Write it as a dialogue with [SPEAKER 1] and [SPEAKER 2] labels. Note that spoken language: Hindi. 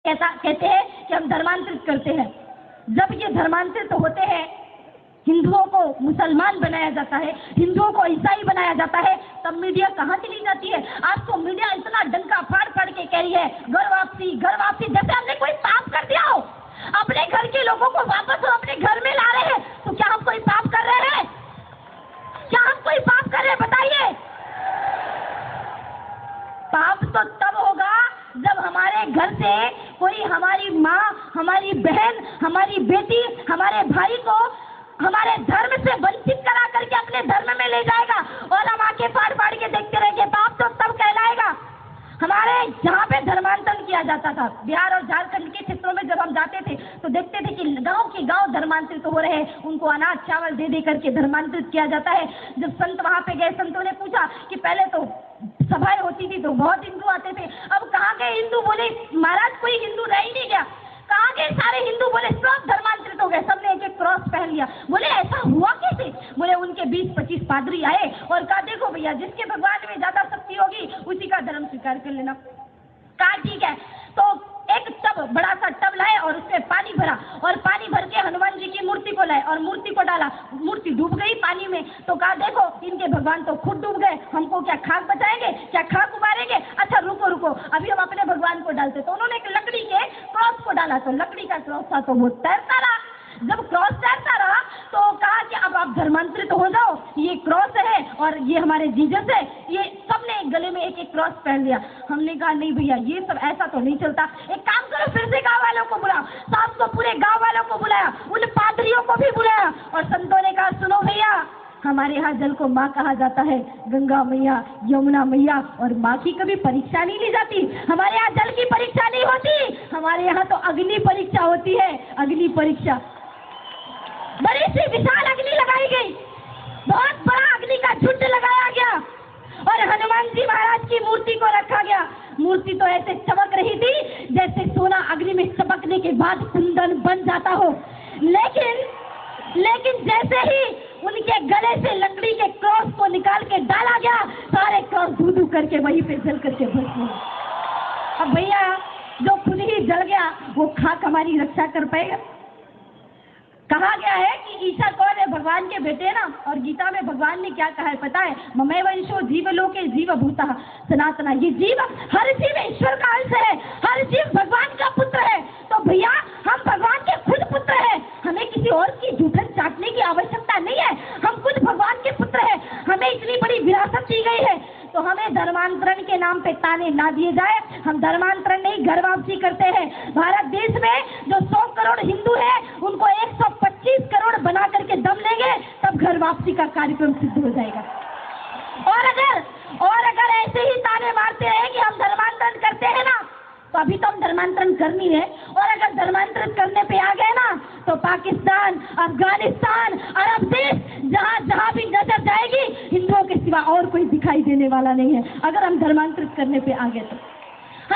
[SPEAKER 1] ऐसा कहते हैं कि हम धर्मांतरित करते हैं। जब ये धर्मांतरित होते हैं, हिंदुओं को मुसलमान बनाया जाता है, हिंदुओं को ईसाई बनाया जाता है, तब मीडिया कहाँ चली जाती है? आज तो मीडिया इतना डंका फाड़ फाड़ के कह रही है घर वापसी, जैसे हमने कोई पाप कर दिया हो। अपने घर के लोगों को वापस हम अपने घर में ला रहे हैं, तो क्या हम कोई पाप कर रहे हैं? क्या हम कोई पाप कर रहे हैं? बताइए। पाप तो तब होगा जब हमारे घर से कोई हमारी माँ, हमारी बहन, हमारी बेटी, हमारे भाई को हमारे धर्म से वंचित करा करके अपने धर्म में ले जाएगा और हम आके फाड़ फाड़ के देखते रहेंगे। पाप तो तब कहलाएगा। हमारे जहाँ पे धर्मांतरण किया जाता था, बिहार और झारखंड के क्षेत्रों में जब हम जाते थे तो देखते थे कि गांव के गांव धर्मांतरित तो हो रहे हैं, उनको अनाज चावल दे दे करके धर्मांतरित किया जाता है। जब संत वहां पे गए, संतों ने पूछा कि पहले तो सभाएं होती थी तो बहुत हिंदू आते थे, अब कहाँ गए हिंदू? बोले महाराज कोई हिंदू रह ही नहीं गया। कहाँ गए सारे हिंदू? बोले सब धर्मांतरित हो गए, सबने एक एक क्रॉस पहन लिया। बोले ऐसा हुआ कैसे? बोले उनके 20-25 पादरी आए और कहा देखो भैया, जिसके भगवान में ज्यादा शक्ति होगी उसी का धर्म स्वीकार कर लेना। कहा ठीक है। तो एक टब, बड़ा सा टब लाए और उसमें पानी भरा और पानी भर के हनुमान जी की मूर्ति को लाए और मूर्ति को डाला। मूर्ति डूब गई पानी में। तो कहा देखो इनके भगवान तो खुद डूब गए, हमको क्या खाक बचाएंगे? क्या खाक उबारेंगे? अच्छा रुको रुको, अभी हम अपने भगवान को डालते। तो उन्होंने एक लकड़ी के क्रॉस को डाला, तो लकड़ी का क्रॉस था तो वो तैरता रहा। जब क्रॉस तैरता रहा तो कहा कि अब आप धर्मांतरित हो जाओ, ये क्रॉस है और ये हमारे जीसस है। ये सबने गले में एक एक क्रॉस पहन लिया। हमने कहा नहीं भैया, ये सब ऐसा तो नहीं चलता। एक काम करो, फिर से गांव वालों को बुलाओ। साहब को पूरे गांव वालों को बुलाया, उन पादरियों को भी बुलाया और संतों ने कहा सुनो भैया, हमारे यहाँ जल को माँ कहा जाता है, गंगा मैया, यमुना मैया, और माँ की कभी परीक्षा नहीं ली जाती। हमारे यहाँ जल की परीक्षा नहीं होती, हमारे यहाँ तो अग्नि परीक्षा होती है। अग्नि परीक्षा, बड़ी सी विशाल अग्नि लगाई गई, बहुत बड़ा अग्नि का झुंड लगाया गया और हनुमान जी महाराज की मूर्ति को रखा गया। मूर्ति तो ऐसे चमक रही थी जैसे सोना अग्नि में चमकने के बाद कुंदन बन जाता हो। लेकिन जैसे ही उनके गले से लकड़ी के क्रॉस को निकाल के डाला गया, सारे क्रॉस धू करके वहीं पे जल करके भस्म हुए। अब भैया जो खुद ही जल गया वो खाक हमारी रक्षा कर पाएगा? कहा गया है कि ईसा कौन है? भगवान के बेटे ना। और गीता में भगवान ने क्या कहा है पता है? ममैव वंशो जीवलोके जीवभूतः सनातना। ये जीव, हर जीव ईश्वर का अंश है, हर जीव भगवान का पुत्र है। तो भैया हम भगवान के खुद पुत्र हैं, हमें किसी और की जूठन चाटने की आवश्यकता नहीं है। हम खुद भगवान के पुत्र हैं, हमें इतनी बड़ी विरासत दी गई है। तो हमें धर्मांतरण के नाम पे ताने ना दिए जाए। हम धर्मांतरण नहीं, घर वापसी करते हैं। भारत देश में जो 100 करोड़ हिंदू है उनको 125 करोड़ बना करके दम लेंगे, तब घर वापसी का कार्यक्रम सिद्ध हो जाएगा। और अगर ऐसे ही ताने मारते रहे कि हम धर्मांतरण करते हैं ना, तो अभी तो हम धर्मांतरण कर नहीं रहे। और अगर धर्मांतरण करने पे आ गए ना, तो पाकिस्तान, अफगानिस्तान, अरब देश, जहाँ भी नजर जाएगी हिंदुओं के सिवा और कोई दिखाई देने वाला नहीं है, अगर हम धर्मांतरित करने पे आ गए तो।